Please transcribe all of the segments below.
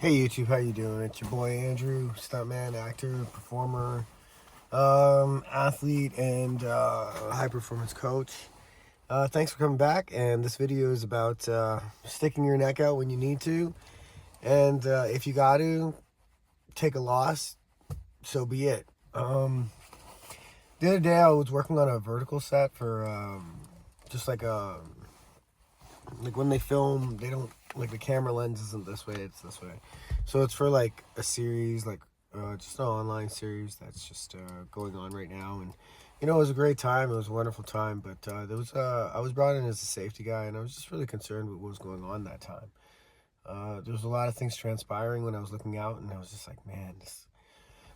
Hey YouTube, how you doing? It's your boy Andrew, stuntman, actor, performer, athlete, and high performance coach. Thanks for coming back, and this video is about sticking your neck out when you need to, and if you got to take a loss, so be it. The other day I was working on a vertical set for just like when they film, they don't, like, the camera lens isn't this way, it's this way. So it's for like a series, like just an online series that's just going on right now. And it was a great time, it was a wonderful time, but I was brought in as a safety guy, and I was just really concerned with what was going on that time. There was a lot of things transpiring when I was looking out, and I was just like, man, this...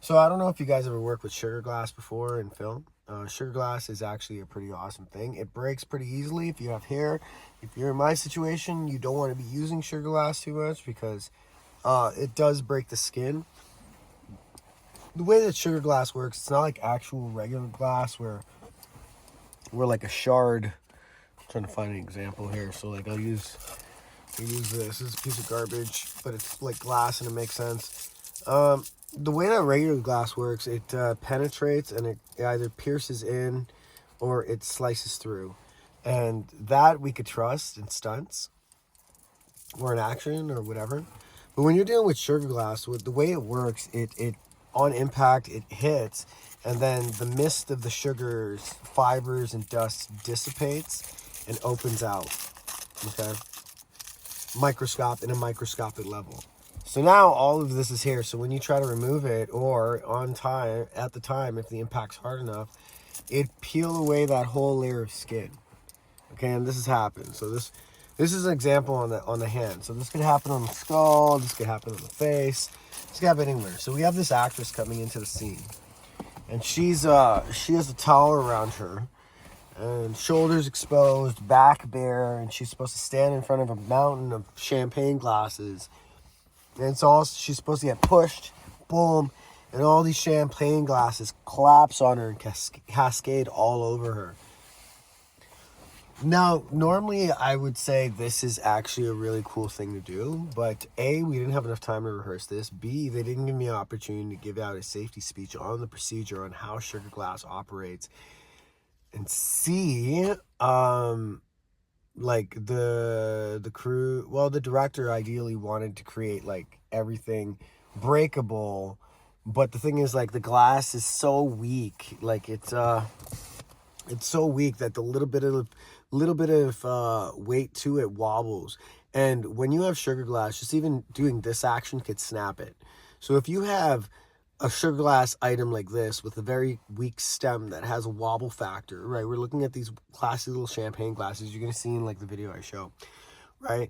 So I don't know if you guys ever worked with sugar glass before in film. Sugar glass is actually a pretty awesome thing. It breaks pretty easily if you have hair. If you're in my situation, you don't want to be using sugar glass too much because it does break the skin. The way that sugar glass works, it's not like actual regular glass where like a shard. I'm trying to find an example here. So like I'll use this. This is a piece of garbage, but it's like glass and it makes sense. The way that regular glass works, it penetrates and it either pierces in or it slices through. And that we could trust in stunts or in action or whatever. But when you're dealing with sugar glass, with the way it works, it on impact, it hits, and then the mist of the sugar's fibers and dust dissipates and opens out. Okay? In a microscopic level. So now all of this is here. So when you try to remove it, or at the time, if the impact's hard enough, it peel away that whole layer of skin. Okay, and this has happened. So this is an example on the hand. So this could happen on the skull. This could happen on the face. This could happen anywhere. So we have this actress coming into the scene, and she has a towel around her, and shoulders exposed, back bare, and she's supposed to stand in front of a mountain of champagne glasses. And so she's supposed to get pushed, boom, and all these champagne glasses collapse on her and cascade all over her. Now, normally I would say this is actually a really cool thing to do, but A, we didn't have enough time to rehearse this. B, they didn't give me an opportunity to give out a safety speech on the procedure on how sugar glass operates. And C, like the crew, well, the director ideally wanted to create like everything breakable, but the thing is, like, the glass is so weak, like it's so weak that the little bit of weight to it wobbles. And when you have sugar glass, just even doing this action could snap it. So if you have a sugar glass item like this with a very weak stem that has a wobble factor, right? We're looking at these classy little champagne glasses you're going to see in like the video I show, right?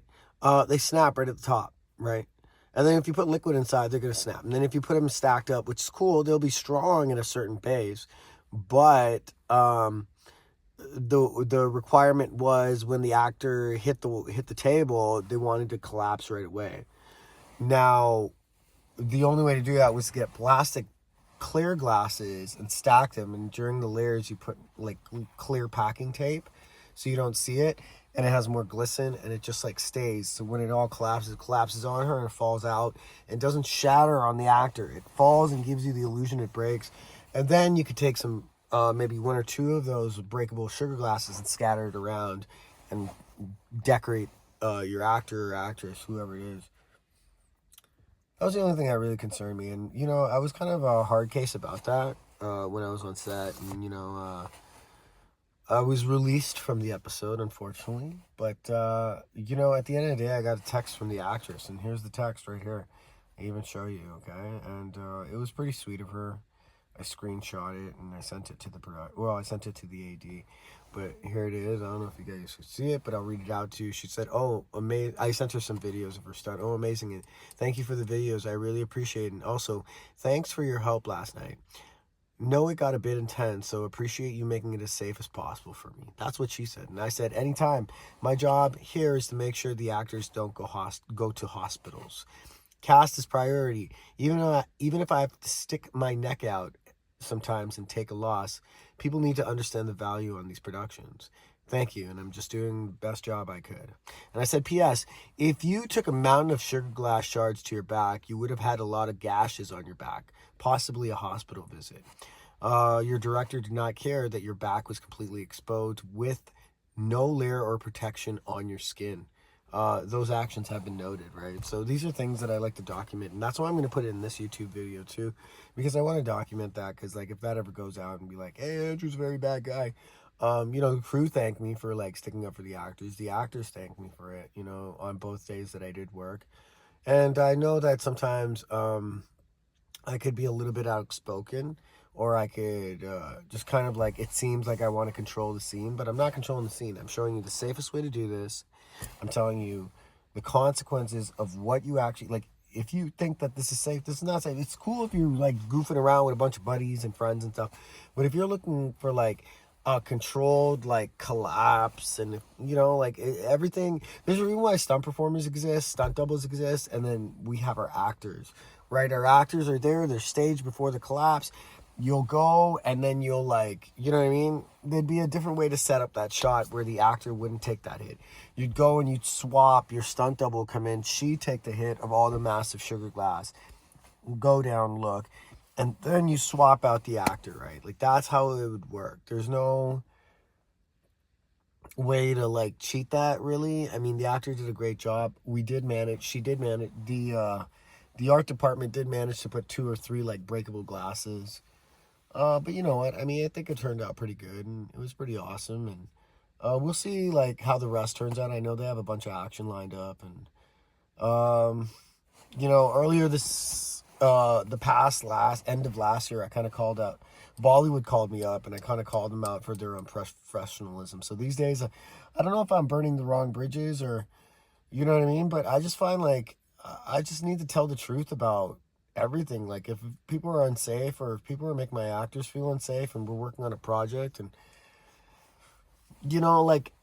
They snap right at the top, right? And then if you put liquid inside, they're going to snap. And then if you put them stacked up, which is cool, they'll be strong at a certain pace. But the requirement was when the actor hit the table, they wanted to collapse right away. Now, the only way to do that was to get plastic clear glasses and stack them, and during the layers you put like clear packing tape so you don't see it, and it has more glisten, and it just like stays. So when it all collapses, it collapses on her and it falls out and doesn't shatter on the actor. It falls and gives you the illusion it breaks. And then you could take some maybe one or two of those breakable sugar glasses and scatter it around and decorate your actor or actress, whoever it is. That was the only thing that really concerned me. And, I was kind of a hard case about that when I was on set. And, I was released from the episode, unfortunately. But, at the end of the day, I got a text from the actress. And here's the text right here. I even show you, okay? And it was pretty sweet of her. I screenshot it and I sent it to I sent it to the AD. But here it is. I don't know if you guys can see it, but I'll read it out to you. She said, "Oh, amazing." I sent her some videos of her stunt. "Oh, amazing. And thank you for the videos. I really appreciate it. And also, thanks for your help last night. Know it got a bit intense, so appreciate you making it as safe as possible for me." That's what she said. And I said, "Anytime. My job here is to make sure the actors don't go to hospitals. Cast is priority. Even if I have to stick my neck out sometimes and take a loss, people need to understand the value on these productions. Thank you, and I'm just doing the best job I could. And I said, P.S., if you took a mountain of sugar glass shards to your back, you would have had a lot of gashes on your back, possibly a hospital visit. Your director did not care that your back was completely exposed with no layer or protection on your skin. Those actions have been noted, right? So these are things that I like to document, and that's why I'm going to put it in this YouTube video too, because I want to document that, because like if that ever goes out and be like, hey, Andrew's a very bad guy, the crew thanked me for like sticking up for the actors. The actors thanked me for it, on both days that I did work. And I know that sometimes I could be a little bit outspoken, or I could just kind of like, it seems like I want to control the scene, but I'm not controlling the scene. I'm showing you the safest way to do this. I'm telling you the consequences of what you actually, like, if you think that this is safe, this is not safe. It's cool if you're like goofing around with a bunch of buddies and friends and stuff, but if you're looking for like a controlled like collapse, and everything, there's a reason why stunt performers exist, stunt doubles exist, and then we have our actors, right? Our actors are there, they're staged before the collapse. You'll go and then you'll like, you know what I mean? There'd be a different way to set up that shot where the actor wouldn't take that hit. You'd go and you'd swap, your stunt double come in, she'd take the hit of all the massive sugar glass, go down, look, and then you swap out the actor, right? Like that's how it would work. There's no way to like cheat that, really. I mean, the actor did a great job. She did manage, the art department did manage to put 2 or 3 like breakable glasses. But you know what? I mean, I think it turned out pretty good, and it was pretty awesome. And we'll see like how the rest turns out. I know they have a bunch of action lined up, and earlier this end of last year, I kind of called out. Bollywood called me up, and I kind of called them out for their unprofessionalism. So these days, I don't know if I'm burning the wrong bridges, or you know what I mean. But I just find like I just need to tell the truth about everything. Like if people are unsafe, or if people are making my actors feel unsafe, and we're working on a project, and like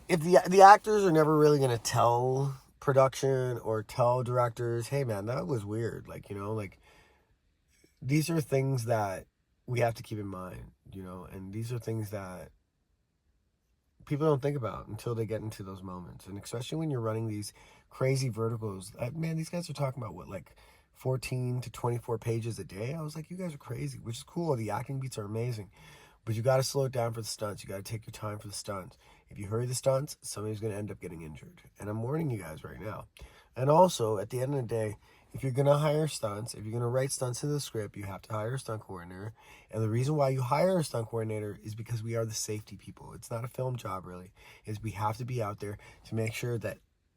if the actors are never really going to tell production or tell directors, hey man, that was weird, like like these are things that we have to keep in mind, and these are things that people don't think about until they get into those moments. And especially when you're running these crazy verticals, man, these guys are talking about what, like 14 to 24 pages a day. I was like, you guys are crazy, which is cool. The acting beats are amazing, but you got to slow it down for the stunts. You got to take your time for the stunts. If you hurry the stunts, somebody's going to end up getting injured. And I'm warning you guys right now. And also, at the end of the day, if you're going to hire stunts, if you're going to write stunts in the script, you have to hire a stunt coordinator. And the reason why you hire a stunt coordinator is because we are the safety people. It's not a film job, really. Is we have to be out there to make sure that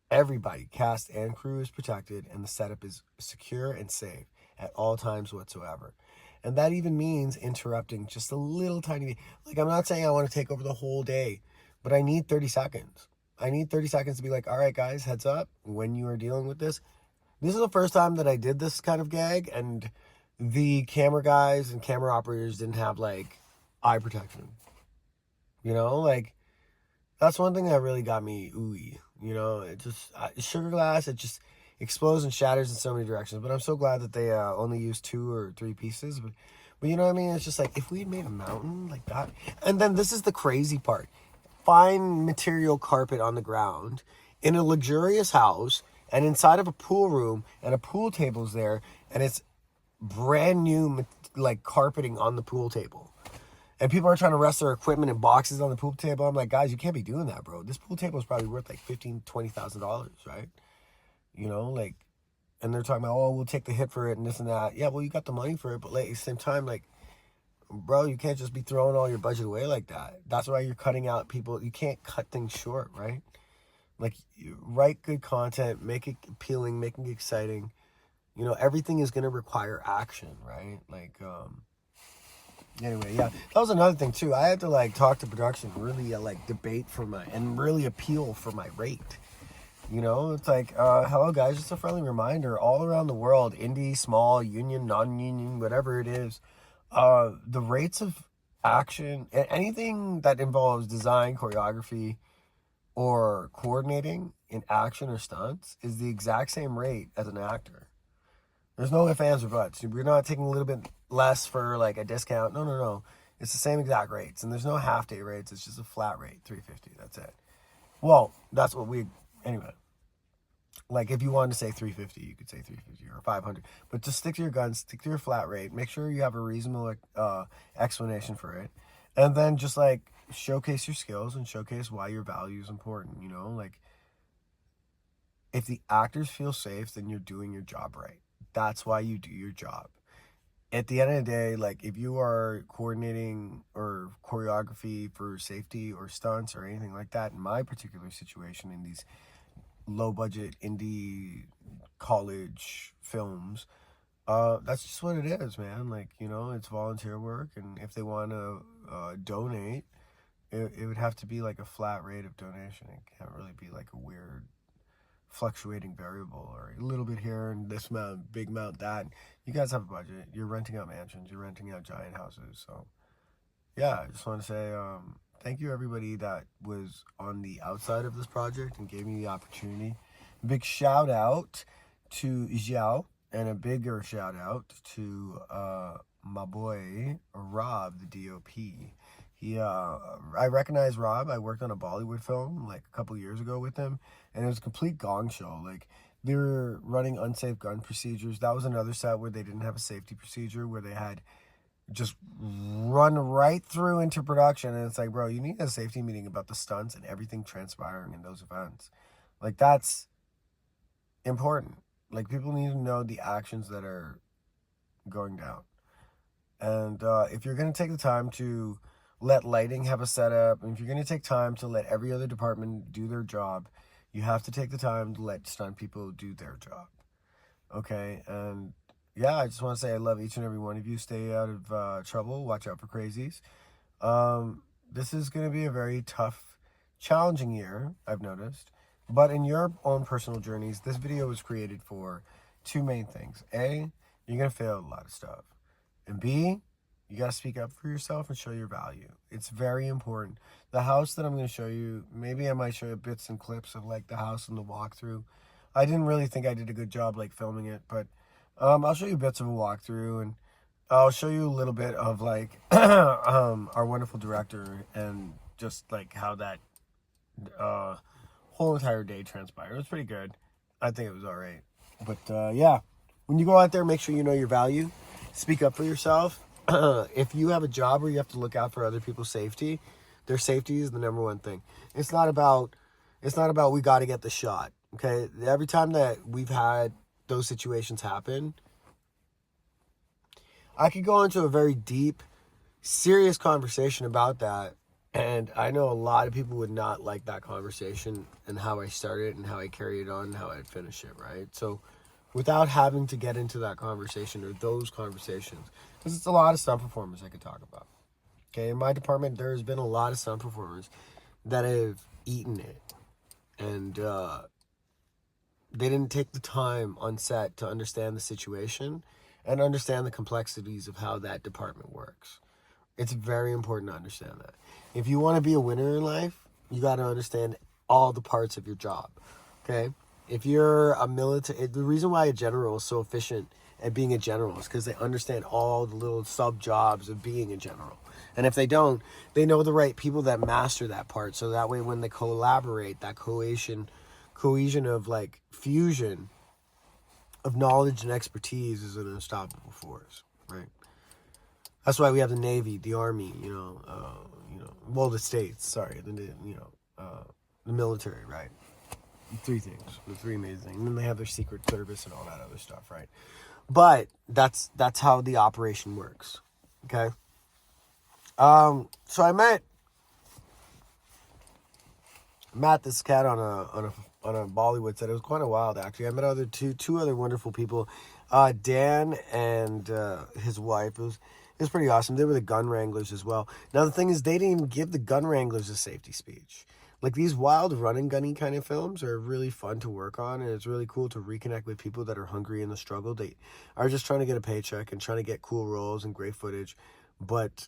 everybody, cast and crew, is protected and the setup is secure and safe at all times whatsoever. And that even means interrupting just a little tiny bit. Like, I'm not saying I want to take over the whole day, but I need 30 seconds. I need 30 seconds to be like, all right, guys, heads up. When you are dealing with this is the first time that I did this kind of gag, and the camera guys and camera operators didn't have, like, eye protection. Like, that's one thing that really got me ooey. It just, sugar glass, it just explodes and shatters in so many directions. But I'm so glad that they only used 2 or 3 pieces. But you know what I mean? It's just like, if we had made a mountain like that. And then this is the crazy part. Fine material carpet on the ground in a luxurious house, and inside of a pool room, and a pool table's there, and it's brand new like carpeting on the pool table. And people are trying to rest their equipment in boxes on the pool table. I'm like, guys, you can't be doing that, bro. This pool table is probably worth like $15,000, $20,000, right? Like, and they're talking about, oh, we'll take the hit for it and this and that. Yeah, well, you got the money for it, but like, at the same time, like, bro, you can't just be throwing all your budget away like that. That's why you're cutting out people. You can't cut things short, right? Like, write good content, make it appealing, make it exciting. Everything is going to require action, right? Like, anyway, yeah, that was another thing too. I had to like talk to production, really like debate and really appeal for my rate. It's like, hello guys, just a friendly reminder, all around the world, indie, small, union, non-union, whatever it is, the rates of action, anything that involves design, choreography, or coordinating in action or stunts is the exact same rate as an actor. There's no ifs, ands, or buts. We're not taking a little bit less for like a discount. No. It's the same exact rates, and there's no half day rates. It's just a flat rate, $350. That's it. Well, that's what we anyway. Like if you wanted to say $350, you could say $350 or $500. But just stick to your guns, stick to your flat rate. Make sure you have a reasonable explanation for it, and then just like showcase your skills and showcase why your value is important. You know, like if the actors feel safe, then you're doing your job right. That's why you do your job. At the end of the day, like if you are coordinating or choreography for safety or stunts or anything like that, in my particular situation in these low budget indie college films, that's just what it is, man. Like, you know, it's volunteer work, and if they want to donate, it would have to be like a flat rate of donation. It can't really be like a weird fluctuating variable or a little bit here and this amount, big amount that. You guys have a budget. You're renting out mansions. You're renting out giant houses. So yeah, I just want to say thank you everybody that was on the outside of this project and gave me the opportunity. Big shout out to Xiao, and a bigger shout out to my boy Rob, the DOP. I recognize Rob. I worked on a Bollywood film like a couple years ago with him, and it was a complete gong show. Like they were running unsafe gun procedures. That was another set where they didn't have a safety procedure, where they had just run right through into production, and it's like, bro, you need a safety meeting about the stunts and everything transpiring in those events. Like that's important. Like people need to know the actions that are going down, and if you're going to take the time to let lighting have a setup, and if you're going to take time to let every other department do their job, you have to take the time to let stunt people do their job. Okay? And yeah, I just want to say I love each and every one of you. Stay out of trouble. Watch out for crazies. This is going to be a very tough, challenging year, I've noticed. But in your own personal journeys, this video was created for two main things. A, you're going to fail a lot of stuff. And B, you got to speak up for yourself and show your value. It's very important. The house that I'm going to show you, maybe I might show you bits and clips of like the house and the walkthrough. I didn't really think I did a good job like filming it, but I'll show you bits of a walkthrough, and I'll show you a little bit of like our wonderful director and just like how that whole entire day transpired. It was pretty good. I think it was all right. But yeah, when you go out there, make sure you know your value. Speak up for yourself. If you have a job where you have to look out for other people's safety, their safety is the number one thing. It's not about we got to get the shot. Okay, every time that we've had those situations happen, I could go into a very deep, serious conversation about that, and I know a lot of people would not like that conversation and how I started and how I carry it on and how I'd finish it, right? So without having to get into that conversation or those conversations, because it's a lot of stunt performers I could talk about. Okay, in my department, there's been a lot of stunt performers that have eaten it, and they didn't take the time on set to understand the situation and understand the complexities of how that department works. It's very important to understand that. If you want to be a winner in life, you got to understand all the parts of your job, okay? If you're a military, the reason why a general is so efficient at being a general is because they understand all the little sub jobs of being a general. And if they don't, they know the right people that master that part. So that way when they collaborate, that cohesion of like fusion of knowledge and expertise is an unstoppable force, right? That's why we have the Navy, the Army, well, the states, sorry, the military, right? Three things, the three main things. And then they have their secret service and all that other stuff, right? But that's how the operation works, okay? So I met this cat on a Bollywood set. It was quite a wild, actually. I met two other wonderful people, Dan and his wife. It was pretty awesome. They were the gun wranglers as well. Now the thing is, they didn't even give the gun wranglers a safety speech. Like these wild run and gunny kind of films are really fun to work on, and it's really cool to reconnect with people that are hungry in the struggle. They are just trying to get a paycheck and trying to get cool roles and great footage, but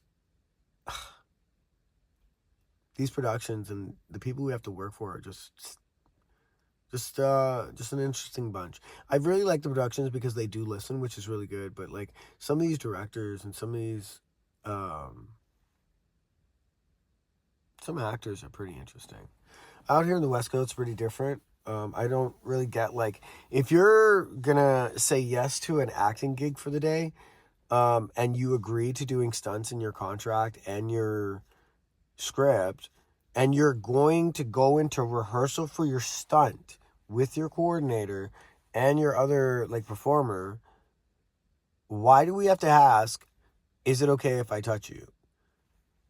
these productions and the people we have to work for are just an interesting bunch. I really like the productions because they do listen, which is really good. But like some of these directors and some of these some actors are pretty interesting. Out here in the West Coast, it's pretty different. I don't really get, like, if you're gonna say yes to an acting gig for the day, and you agree to doing stunts in your contract and your script, and you're going to go into rehearsal for your stunt with your coordinator and your other, like, performer, why do we have to ask, is it okay if I touch you?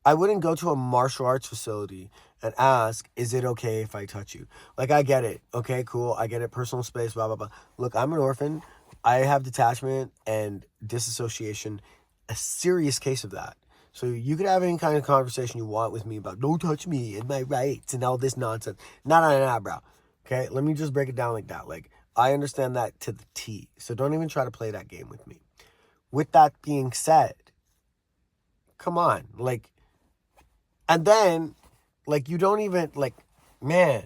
I wouldn't go to a martial arts facility and ask, is it okay if I touch you? Like, I get it. Okay, cool. I get it. Personal space, blah, blah, blah. Look, I'm an orphan. I have detachment and disassociation, a serious case of that. So you could have any kind of conversation you want with me about, don't touch me and my rights and all this nonsense. Nah, bro. Okay, let me just break it down like that. Like, I understand that to the T. So don't even try to play that game with me. With that being said, come on. Like, and then, like, you don't even, like, man,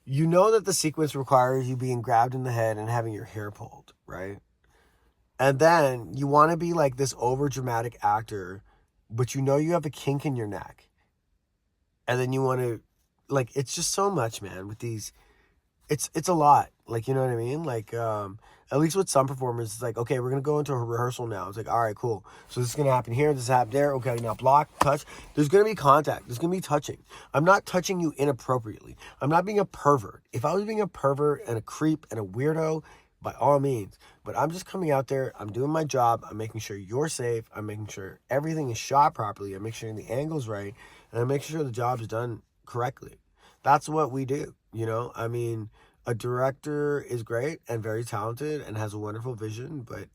you know that the sequence requires you being grabbed in the head and having your hair pulled, right? And then you want to be like this over dramatic actor, but you know you have a kink in your neck. And then you want to, like, it's just so much, man, with these, it's a lot. Like, you know what I mean? Like, at least with some performers, it's like, okay, we're going to go into a rehearsal now. It's like, all right, cool. So this is going to happen here. This happened there. Okay, now block, touch. There's going to be contact. There's going to be touching. I'm not touching you inappropriately. I'm not being a pervert. If I was being a pervert and a creep and a weirdo, by all means. But I'm just coming out there. I'm doing my job. I'm making sure you're safe. I'm making sure everything is shot properly. I'm making sure the angle's right. And I'm making sure the job is done correctly. That's what we do, you know? I mean, a director is great and very talented and has a wonderful vision, but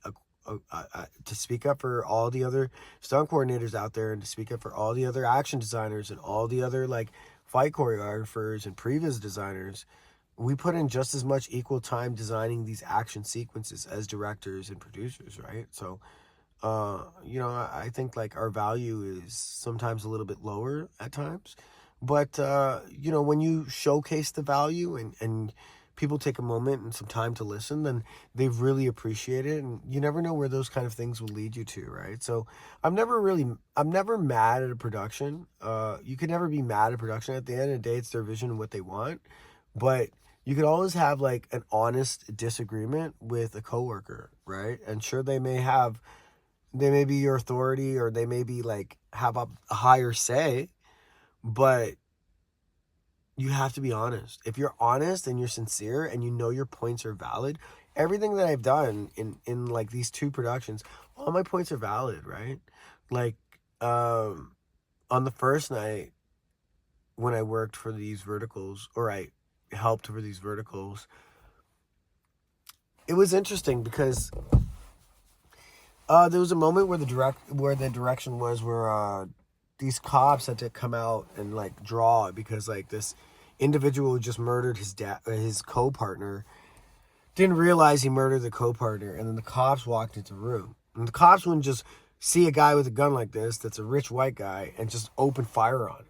to speak up for all the other stunt coordinators out there and to speak up for all the other action designers and all the other, like, fight choreographers and previs designers, we put in just as much equal time designing these action sequences as directors and producers, right? So, you know, I think, like, our value is sometimes a little bit lower at times. But, you know, when you showcase the value and people take a moment and some time to listen, then they really appreciate it. And you never know where those kind of things will lead you to, right? So I'm never mad at a production. You can never be mad at production. At the end of the day, it's their vision and what they want. But you could always have, like, an honest disagreement with a coworker, right? And sure, they may be your authority, or they may be, like, have a higher say, but you have to be honest. If you're honest and you're sincere and you know your points are valid, everything that I've done in like these two productions, all my points are valid, right? Like, on the first night when I worked for these verticals, or I helped for these verticals, it was interesting because there was a moment where the direction was where these cops had to come out and, like, draw because, like, this individual who just murdered his co-partner didn't realize he murdered the co-partner, and then the cops walked into the room. And the cops wouldn't just see a guy with a gun like this that's a rich white guy and just open fire on him.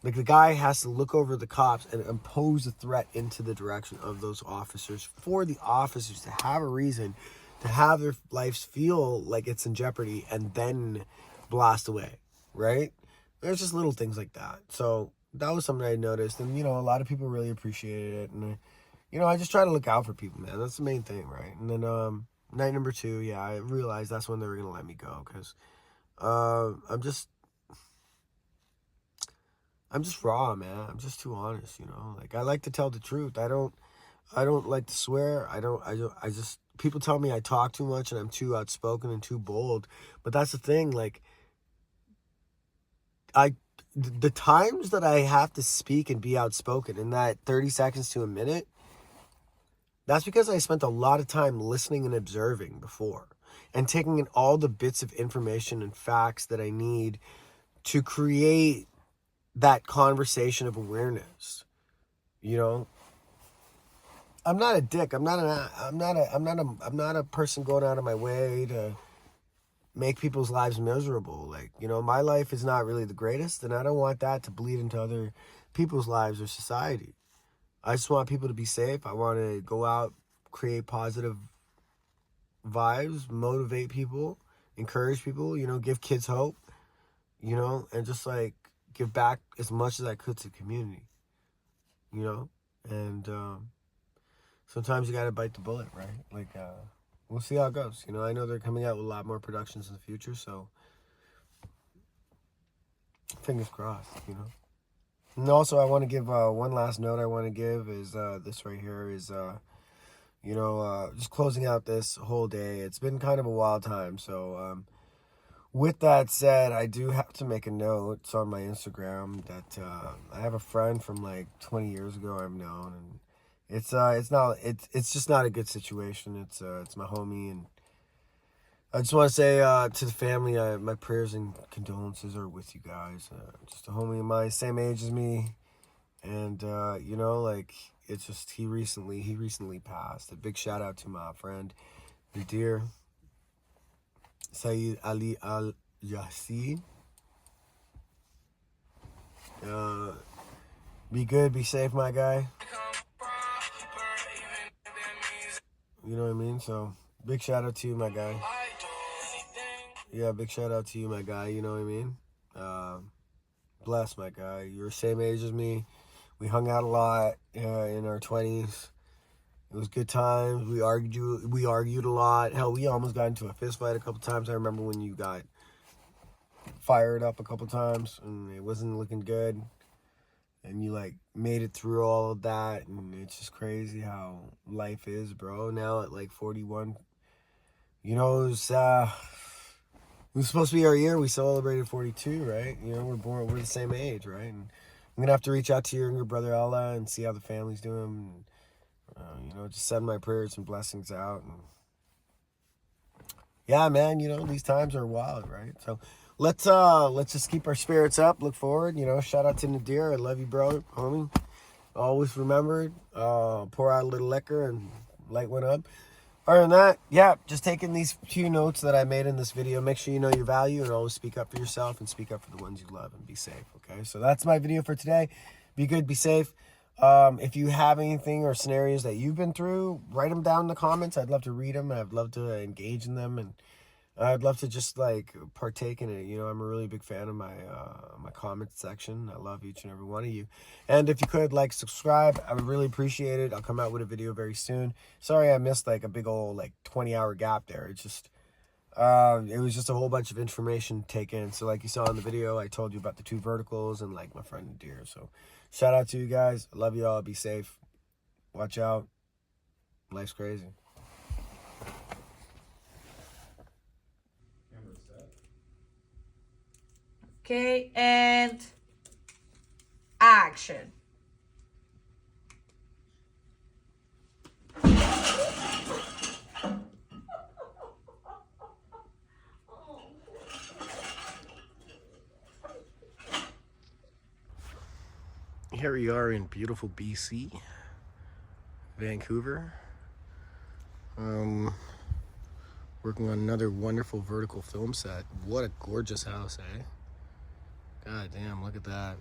Like, the guy has to look over the cops and impose a threat into the direction of those officers for the officers to have a reason to have their lives feel like it's in jeopardy and then blast away, right? There's just little things like that. So that was something I noticed. And, you know, a lot of people really appreciated it. And, you know, I just try to look out for people, man. That's the main thing, right? And then night number 2, yeah, I realized that's when they were going to let me go. Because I'm just raw, man. I'm just too honest, you know? Like, I like to tell the truth. I don't like to swear. I just, people tell me I talk too much and I'm too outspoken and too bold. But that's the thing, like, the times that I have to speak and be outspoken in that 30 seconds to a minute, that's because I spent a lot of time listening and observing before and taking in all the bits of information and facts that I need to create that conversation of awareness. You know, I'm not a dick. I'm not a person going out of my way to make people's lives miserable. Like, you know, my life is not really the greatest, and I don't want that to bleed into other people's lives or society. I just want people to be safe. I want to go out, create positive vibes, motivate people, encourage people, you know, give kids hope, you know, and just, like, give back as much as I could to the community, you know? And sometimes you got to bite the bullet, right? Like, we'll see how it goes. You know, I know they're coming out with a lot more productions in the future, so fingers crossed, you know? And also, I want to give one last note I want to give is this right here is, you know, just closing out this whole day. It's been kind of a wild time, so with that said, I do have to make a note. It's on my Instagram that I have a friend from like 20 years ago I've known, and it's just not a good situation. It's my homie, and I just want to say to the family, my prayers and condolences are with you guys. Just a homie of mine, same age as me, and you know, like it's just he recently passed. A big shout out to my friend, Nadir Saeed Ali Al Yassin. Be good, be safe, my guy. You know what I mean? So big shout out to you, my guy. Yeah, big shout out to you, my guy. You know what I mean? Bless, my guy. You're the same age as me. We hung out a lot in our 20s. It was good times. We argued a lot. Hell, we almost got into a fist fight a couple times. I remember when you got fired up a couple times and it wasn't looking good. And you like made it through all of that, and it's just crazy how life is, bro. Now at like 41, you know, it was supposed to be our year. We celebrated 42, right? You know, we're the same age, right? And I'm gonna have to reach out to your younger brother Ella and see how the family's doing. And, you know, just send my prayers and blessings out. And yeah, man, you know, these times are wild, right? So let's just keep our spirits up, look forward. You know, shout out to Nadir. I love you, bro, homie. Always remembered. Pour out a little liquor and light went up. Other than that, yeah, just taking these few notes that I made in this video. Make sure you know your value and always speak up for yourself and speak up for the ones you love and be safe, okay? So that's my video for today. Be good, be safe. If you have anything or scenarios that you've been through, write them down in the comments. I'd love to read them. I'd love to engage in them, and I'd love to just like partake in it. You know, I'm a really big fan of my my comment section. I love each and every one of you. And if you could like subscribe, I would really appreciate it. I'll come out with a video very soon. Sorry I missed like a big old like 20-hour gap there. It's just it was just a whole bunch of information taken. So like you saw in the video, I told you about the 2 verticals and like my friend Nadir. So shout out to you guys. I love you all. Be safe. Watch out. Life's crazy. Okay, and action. Here we are in beautiful BC, Vancouver. Working on another wonderful vertical film set. What a gorgeous house, eh? God damn, look at that.